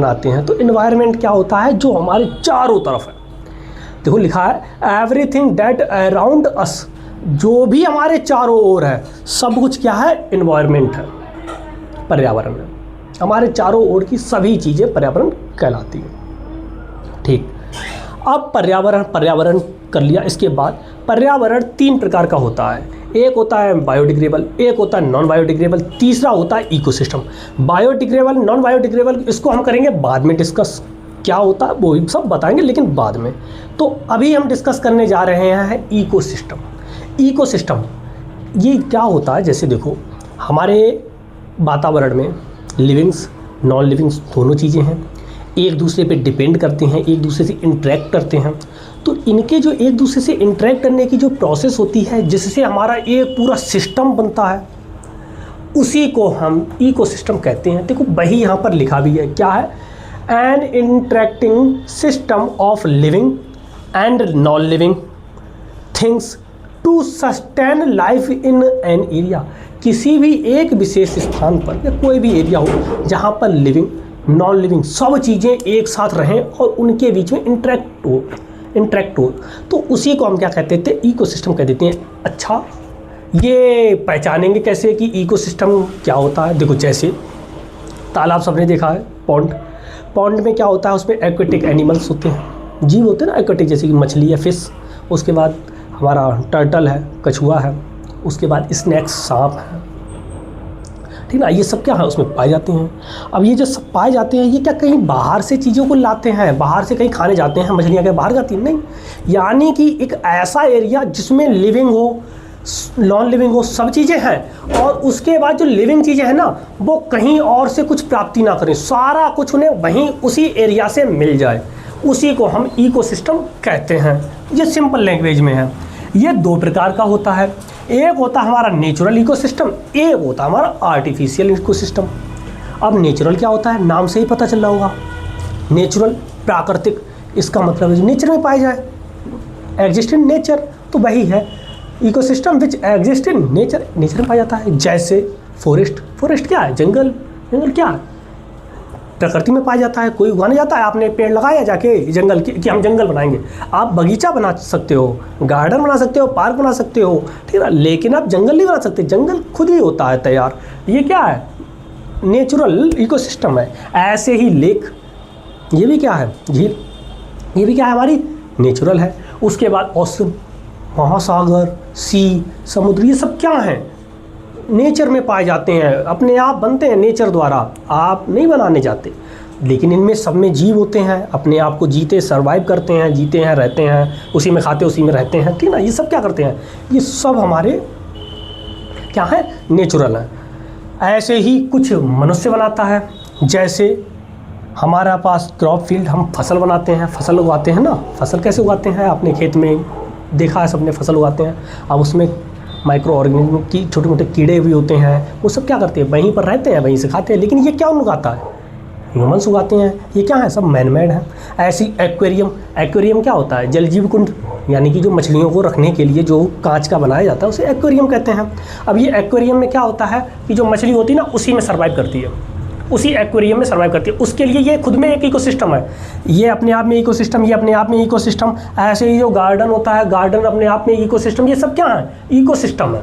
बनाते हैं। तो इन्वायरमेंट क्या होता है, जो हमारे चारों तरफ है। देखो लिखा है एवरीथिंग दैट अराउंड अस, जो भी हमारे चारों ओर है सब कुछ क्या है, इन्वायरमेंट है, पर्यावरण है। हमारे चारों ओर की सभी चीज़ें पर्यावरण कहलाती हैं। ठीक, अब पर्यावरण कर लिया। इसके बाद पर्यावरण 3 प्रकार का होता है। एक होता है बायोडिग्रेडेबल, एक होता है नॉन बायोडिग्रेडेबल, तीसरा होता है इकोसिस्टम। बायोडिग्रेडेबल नॉन बायोडिग्रेडेबल इसको हम करेंगे बाद में डिस्कस, क्या होता है वो सब बताएंगे लेकिन बाद में। तो अभी हम डिस्कस करने जा रहे हैं इकोसिस्टम। इकोसिस्टम ये क्या होता है, जैसे देखो हमारे वातावरण में लिविंग्स नॉन लिविंग्स दोनों चीज़ें हैं, एक दूसरे पे डिपेंड करते हैं, एक दूसरे से इंटरेक्ट करते हैं। तो इनके जो एक दूसरे से इंटरेक्ट करने की जो प्रोसेस होती है जिससे हमारा एक पूरा सिस्टम बनता है, उसी को हम इकोसिस्टम कहते हैं। देखो वही यहाँ पर लिखा भी है, क्या है, an interacting system of living and non living things to sustain life in an area. किसी भी एक विशेष स्थान पर या कोई भी एरिया हो जहाँ पर लिविंग नॉन लिविंग सब चीज़ें एक साथ रहें और उनके बीच में इंटरेक्ट हो, तो उसी को हम क्या कहते थे, इकोसिस्टम कह देते हैं। अच्छा, ये पहचानेंगे कैसे कि इकोसिस्टम क्या होता है। देखो जैसे तालाब सबने देखा है, पॉन्ड में क्या होता है, उसमें एक्वेटिक एनिमल्स होते हैं, जीव होते हैं ना एक्वेटिक, जैसे कि मछली है, फिश, उसके बाद हमारा टर्टल है, कछुआ है, उसके बाद स्नैक्स सांप है, ठीक ना, ये सब क्या है उसमें पाए जाते हैं। अब ये जो सब पाए जाते हैं ये क्या कहीं बाहर से चीज़ों को लाते हैं, बाहर से कहीं खाने जाते हैं, मछलियाँ क्या बाहर जाती हैं, नहीं। यानी कि एक ऐसा एरिया जिसमें लिविंग हो नॉन लिविंग हो सब चीज़ें हैं, और उसके बाद जो लिविंग चीज़ें हैं ना वो कहीं और से कुछ प्राप्ति ना करें, सारा कुछ उन्हें वहीं उसी एरिया से मिल जाए, उसी को हम इकोसिस्टम कहते हैं। ये सिंपल लैंग्वेज में है। ये 2 प्रकार का होता है, एक होता है हमारा नेचुरल इकोसिस्टम, एक होता है हमारा आर्टिफिशियल इकोसिस्टम। अब नेचुरल क्या होता है, नाम से ही पता चल रहा होगा, नेचुरल प्राकृतिक, इसका मतलब है नेचर में पाए जाए, एग्जिस्ट इन नेचर, तो वही है ecosystem which exist in nature, nature में पाया जाता है। जैसे फॉरेस्ट क्या है, जंगल क्या है, प्रकृति में पाया जाता है, कोई उगाने जाता है, आपने पेड़ लगाया जाके जंगल कि हम जंगल बनाएंगे, आप बगीचा बना सकते हो, गार्डन बना सकते हो, पार्क बना सकते हो, ठीक है, लेकिन आप जंगल नहीं बना सकते, जंगल खुद ही होता है तैयार। ये क्या है, नेचुरल इकोसिस्टम है। ऐसे ही लेक, ये भी क्या है, झील, ये भी क्या है, हमारी नेचुरल है। उसके बाद ओशन, महासागर, सी, समुद्र, ये सब क्या हैं, नेचर में पाए जाते हैं, अपने आप बनते हैं नेचर द्वारा, आप नहीं बनाने जाते। लेकिन इनमें सब में जीव होते हैं, अपने आप को जीते सर्वाइव करते हैं, जीते हैं, रहते हैं, उसी में खाते उसी में रहते हैं, ठीक ना। ये सब क्या करते हैं, ये सब हमारे क्या है, नेचुरल है। ऐसे ही कुछ मनुष्य बनाता है, जैसे हमारा पास क्रॉप फील्ड, हम फसल बनाते हैं, फसल उगाते हैं ना। फसल कैसे उगाते हैं, आपने खेत में देखा है, सबने फसल उगाते हैं। अब उसमें माइक्रो ऑर्गेनिज्म की छोटे मोटे कीड़े भी होते हैं, वो सब क्या करते हैं, वहीं पर रहते हैं, वहीं से खाते हैं। लेकिन ये क्या उगाता है, ह्यूमन्स उगाते हैं। ये क्या है, सब मैनमेड है। ऐसी एक्वेरियम क्या होता है, जलजीव कुंड, यानी कि जो मछलियों को रखने के लिए जो कांच का बनाया जाता है उसे एक्वेरियम कहते हैं। अब ये एक्वेरियम में क्या होता है कि जो मछली होती है ना उसी में सर्वाइव करती है, उसी एक्वेरियम में सर्वाइव करती है। उसके लिए ये खुद में एक इकोसिस्टम है, ये अपने आप में इकोसिस्टम, ये अपने आप में इकोसिस्टम। ऐसे ही जो गार्डन होता है, गार्डन अपने आप में इकोसिस्टम। ये सब क्या है, इकोसिस्टम है।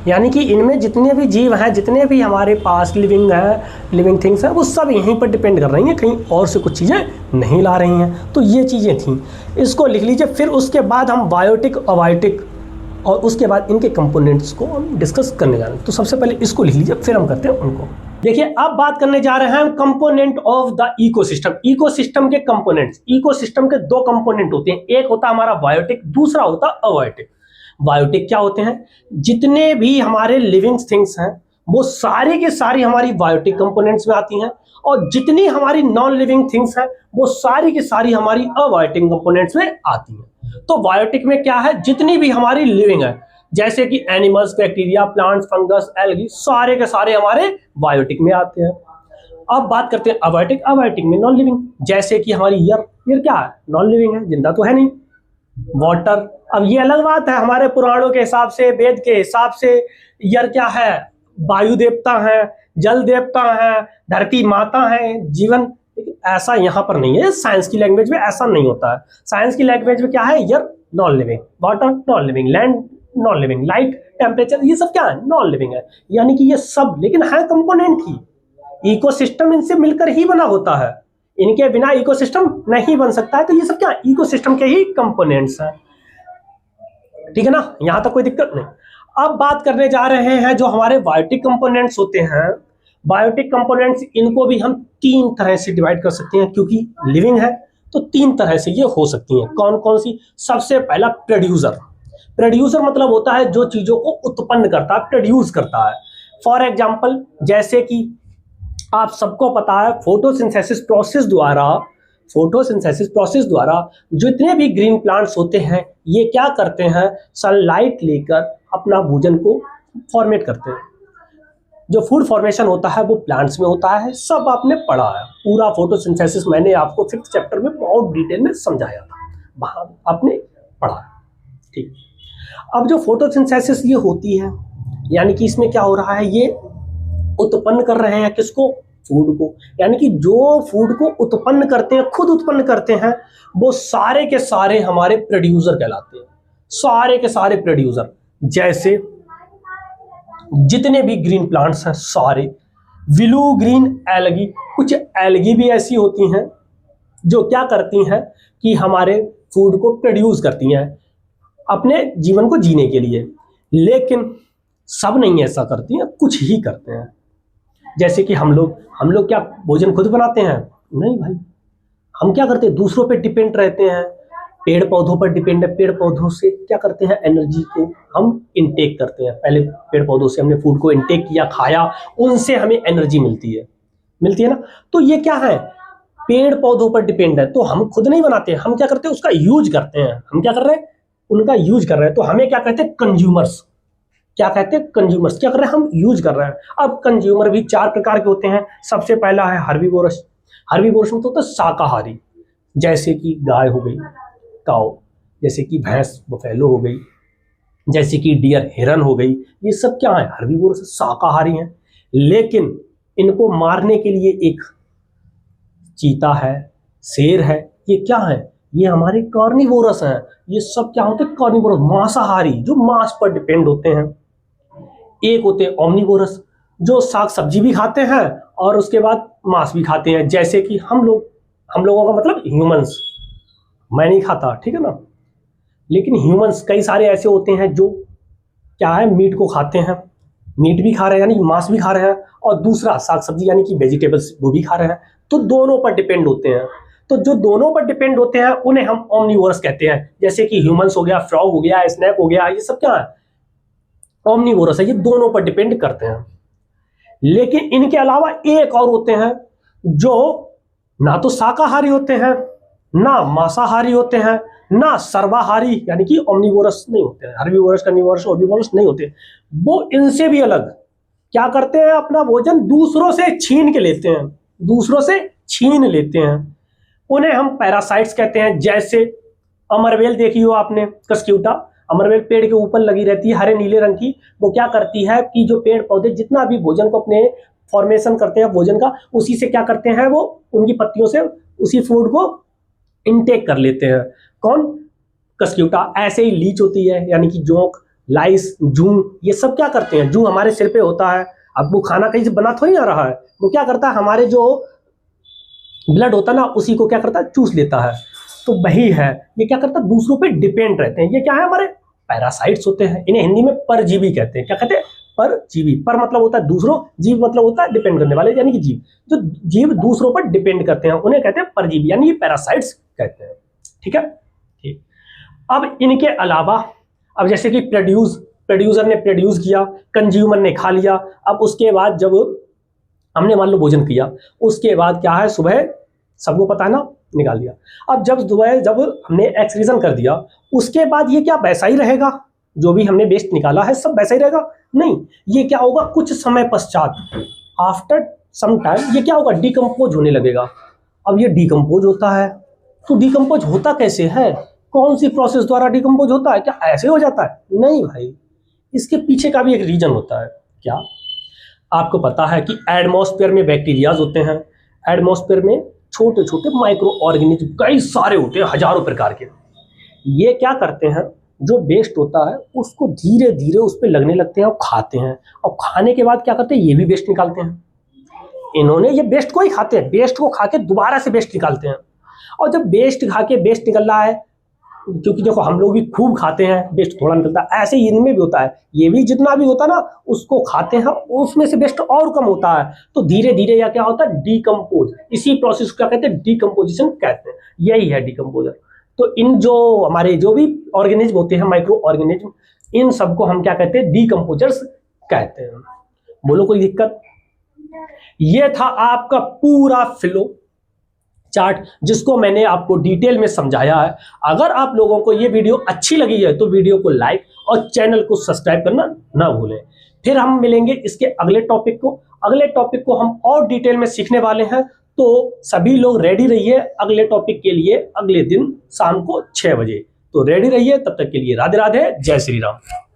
यानी कि इनमें जितने भी जीव हैं, जितने भी हमारे पास लिविंग थिंग्स हैं, वो सब यहीं पर डिपेंड कर रही हैं, कहीं और से कुछ चीज़ें नहीं ला रही हैं। तो ये चीज़ें थी, इसको लिख लीजिए। फिर उसके बाद हम बायोटिक, अबायोटिक और उसके बाद इनके कंपोनेंट्स को हम डिस्कस करने जा रहे हैं। तो सबसे पहले इसको लिख लीजिए, फिर हम करते हैं उनको। देखिए अब बात करने जा रहे हैं component of the ecosystem. Ecosystem के कंपोनेंट्स, इकोसिस्टम के 2 कंपोनेंट होते हैं, एक होता है हमारा बायोटिक, दूसरा होता है अबायोटिक। बायोटिक क्या होते हैं, जितने भी हमारे लिविंग थिंग्स हैं वो सारी की सारी हमारी बायोटिक कंपोनेंट्स में आती हैं, और जितनी हमारी नॉन लिविंग थिंग्स हैं वो सारी की सारी हमारी अबायोटिक कंपोनेंट्स में आती हैं। तो बायोटिक में क्या है, जितनी भी हमारी लिविंग है, जैसे कि animals, bacteria, plants, fungus, algae, सारे के सारे हमारे बायोटिक में आते हैं। अब बात करते हैं अबायोटिक। अबायोटिक में नॉन लिविंग, जैसे कि हमारी ईयर क्या है, नॉन लिविंग है, जिंदा तो है नहीं। वाटर, अब ये अलग बात है, हमारे पुराणों के हिसाब से, वेद के हिसाब से ईयर क्या है, वायु देवता है, जल देवता है, धरती माता है, जीवन लेकिन ऐसा यहाँ पर नहीं है, साइंस की लैंग्वेज में ऐसा नहीं होता है। साइंस की लैंग्वेज में क्या है, air non living, water non living, land non living, light, temperature, ये सब क्या है, नॉन लिविंग है। यानी कि ये सब लेकिन है कंपोनेंट ही, इकोसिस्टम इनसे मिलकर ही बना होता है, इनके बिना इकोसिस्टम नहीं बन सकता है। तो ये सब क्या, इकोसिस्टम के ही कंपोनेंट्स हैं, ठीक है ना, यहां तक कोई दिक्कत नहीं। अब बात करने जा रहे हैं जो हमारे बायोटिक कंपोनेंट्स होते हैं। बायोटिक कंपोनेंट्स, इनको भी हम 3 तरह से डिवाइड कर सकते हैं, क्योंकि लिविंग है तो 3 तरह से ये हो सकती हैं। कौन कौन सी? सबसे पहला प्रोड्यूसर। प्रोड्यूसर मतलब होता है जो चीजों को उत्पन्न करता है, प्रोड्यूस करता है। फॉर एग्जाम्पल, जैसे कि आप सबको पता है फोटोसिंथेसिस प्रोसेस द्वारा जितने भी ग्रीन प्लांट्स होते हैं ये क्या करते हैं, सनलाइट लेकर अपना भोजन को फॉर्मेट करते हैं। जो फूड फॉर्मेशन होता है वो प्लांट्स में होता है, सब आपने पढ़ा है। पूरा फोटोसिंथेसिस मैंने आपको 5th चैप्टर में बहुत डिटेल में समझाया था, वहां आपने पढ़ा है, ठीक। अब जो फोटोसिंथेसिस ये होती है, यानी कि इसमें क्या हो रहा है, ये उत्पन्न कर रहे हैं किसको, फूड को। यानी कि जो फूड को उत्पन्न करते हैं, खुद उत्पन्न करते हैं, वो सारे के सारे हमारे प्रोड्यूसर कहलाते हैं, सारे के सारे प्रोड्यूसर। जैसे जितने भी ग्रीन प्लांट्स हैं सारे, ब्लू ग्रीन एल्गी, कुछ एल्गी भी ऐसी होती हैं जो क्या करती हैं कि हमारे फूड को प्रोड्यूस करती हैं अपने जीवन को जीने के लिए, लेकिन सब नहीं ऐसा करती हैं, कुछ ही करते हैं। जैसे कि हम लोग क्या भोजन खुद बनाते हैं? नहीं भाई, हम क्या करते हैं, दूसरों पे डिपेंड रहते हैं, पेड़ पौधों पर डिपेंड है। पेड़ पौधों से क्या करते हैं, एनर्जी को हम इनटेक करते हैं। पहले पेड़ पौधों से हमने फूड को इनटेक किया, खाया, उनसे हमें एनर्जी मिलती है ना। तो ये क्या है, पेड़ पौधों पर डिपेंड है, तो हम खुद नहीं बनाते हैं, हम क्या करते हैं, उसका यूज करते हैं। हम क्या कर रहे हैं, उनका यूज कर रहे हैं। तो हमें क्या कहते हैं, कंज्यूमर्स। क्या कहते हैं, कंज्यूमर्स। क्या कर रहे हैं, हम यूज कर रहे हैं। अब कंज्यूमर भी 4 प्रकार के होते हैं। सबसे पहला है हर्बीवोरस। हर्बीवोरस में तो होता है शाकाहारी, जैसे कि गाय हो गई, काऊ, जैसे कि भैंस बफेलो हो गई, जैसे कि डियर हिरन हो गई। ये सब क्या है, हर्बीवोरस, शाकाहारी हैं। लेकिन इनको मारने के लिए एक चीता है, शेर है, ये क्या है, ये हमारे कार्निवोरस हैं। ये सब क्या होते हैं, कार्निवोरस, मांसाहारी, जो मांस पर डिपेंड होते हैं। एक होते हैं ओमनिवोरस, जो साग सब्जी भी खाते हैं और उसके बाद मांस भी खाते हैं, जैसे कि हम लोगों का मतलब ह्यूमंस। मैं नहीं खाता, ठीक है ना, लेकिन ह्यूमंस कई सारे ऐसे होते हैं जो क्या है, मीट को खाते हैं, मीट भी खा रहे हैं यानी मांस भी खा रहे हैं, और दूसरा साग सब्जी यानी कि वेजिटेबल्स वो भी खा रहे हैं। तो दोनों पर डिपेंड होते हैं। तो जो दोनों पर डिपेंड होते हैं उन्हें हम ओमनिवोरस कहते हैं। जैसे कि ह्यूमंस हो गया, फ्रॉग हो गया, स्नैक हो गया, ये सब क्या है, ओमनिवोरस है, ये दोनों पर डिपेंड करते हैं। लेकिन इनके अलावा एक और होते हैं जो ना तो शाकाहारी होते हैं, ना मांसाहारी होते हैं, ना सर्वाहारी यानी कि ओमनिवोरस नहीं होते हैं। हर्बीवोरस, कार्निवोरस, ओर्बीवोरस नहीं होते। वो इनसे भी अलग क्या करते हैं, अपना भोजन दूसरों से छीन के लेते हैं, दूसरों से छीन लेते हैं। उन्हें हम पैरासाइट्स कहते हैं। जैसे अमरवेल देखी हो आपने, कस्क्यूटा अमरवेल पेड़ के ऊपर लगी रहती है, हरे नीले रंग की। वो क्या करती है कि जो पेड़ पौधे जितना भी भोजन को अपने फॉर्मेशन करते हैं भोजन का, उसी से क्या करते हैं, वो उनकी पत्तियों से उसी फूड को इनटेक कर लेते हैं। कौन, कस्क्यूटा। ऐसे ही लीच होती है, यानी कि जोंक, लाइस, जूं, ये सब क्या करते हैं, जूं हमारे सिर पे होता है। अब वो खाना कहीं से बना थोड़ी आ रहा है, वो क्या करता है, हमारे जो ब्लड होता है ना, उसी को क्या करता है, चूस लेता है। तो वही है, ये क्या करता है, दूसरों पे डिपेंड रहते हैं। ये क्या है, हमारे पैरासाइट्स होते हैं। इन्हें हिंदी में परजीवी कहते हैं। क्या कहते हैं, परजीवी। पर मतलब होता है दूसरों, जीव मतलब होता है डिपेंड करने वाले, यानी कि जीव, जो जीव दूसरों पर डिपेंड करते हैं उन्हें कहते हैं परजीवी, यानी कि पैरासाइट्स कहते हैं। ठीक है, ठीक। अब इनके अलावा, अब जैसे कि प्रोड्यूसर ने प्रोड्यूस किया, कंज्यूमर ने खा लिया। अब उसके बाद जब हमने मान लो भोजन किया, उसके बाद क्या है, सुबह सबको पता है ना, निकाल दिया। अब जब हमने एक्सक्रीशन कर दिया, उसके बाद ये क्या वैसा ही रहेगा, जो भी हमने वेस्ट निकाला है सब वैसा ही रहेगा? नहीं, ये क्या होगा, कुछ समय पश्चात, आफ्टर सम टाइम, ये क्या होगा, डिकम्पोज होने लगेगा। अब ये डिकम्पोज होता है, तो डिकम्पोज होता कैसे है, कौन सी प्रोसेस द्वारा डिकम्पोज होता है? क्या ऐसे हो जाता है? नहीं भाई, इसके पीछे का भी एक रीजन होता है। क्या आपको पता है कि एटमॉस्फेयर में बैक्टीरियाज होते हैं, एटमॉस्फेयर में छोटे छोटे माइक्रो ऑर्गेनिज्म कई सारे होते हैं, हजारों प्रकार के। ये क्या करते हैं, जो वेस्ट होता है उसको धीरे धीरे उस पर लगने लगते हैं और खाते हैं, और खाने के बाद क्या करते हैं, ये भी वेस्ट निकालते हैं। इन्होंने ये वेस्ट को ही खाते हैं, वेस्ट को खा के दोबारा से वेस्ट निकालते हैं। और जब वेस्ट खा के वेस्ट निकल रहा है, क्योंकि देखो हम लोग भी खूब खाते हैं, वेस्ट थोड़ा निकलता है, ऐसे ही इनमें भी होता है। ये भी जितना भी होता है ना उसको खाते हैं, उसमें से वेस्ट और कम होता है, तो धीरे धीरे या क्या होता है, डिकम्पोज। इसी प्रोसेस को क्या कहते हैं, डिकम्पोजिशन कहते हैं। यही है डिकम्पोजर। तो इन जो हमारे जो भी ऑर्गेनिज्म होते हैं, माइक्रो ऑर्गेनिज्म, इन सबको हम क्या कहते हैं, डिकम्पोजर्स कहते हैं। बोलो कोई दिक्कत? ये था आपका पूरा फ्लो चार्ट, जिसको मैंने आपको डिटेल में समझाया है। अगर आप लोगों को ये वीडियो अच्छी लगी है तो वीडियो को लाइक और चैनल को सब्सक्राइब करना ना भूलें। फिर हम मिलेंगे इसके अगले टॉपिक को। अगले टॉपिक को हम और डिटेल में सीखने वाले हैं, तो सभी लोग रेडी रहिए अगले टॉपिक के लिए, अगले दिन शाम को 6 बजे। तो रेडी रहिए, तब तक के लिए राधे राधे, जय श्री राम।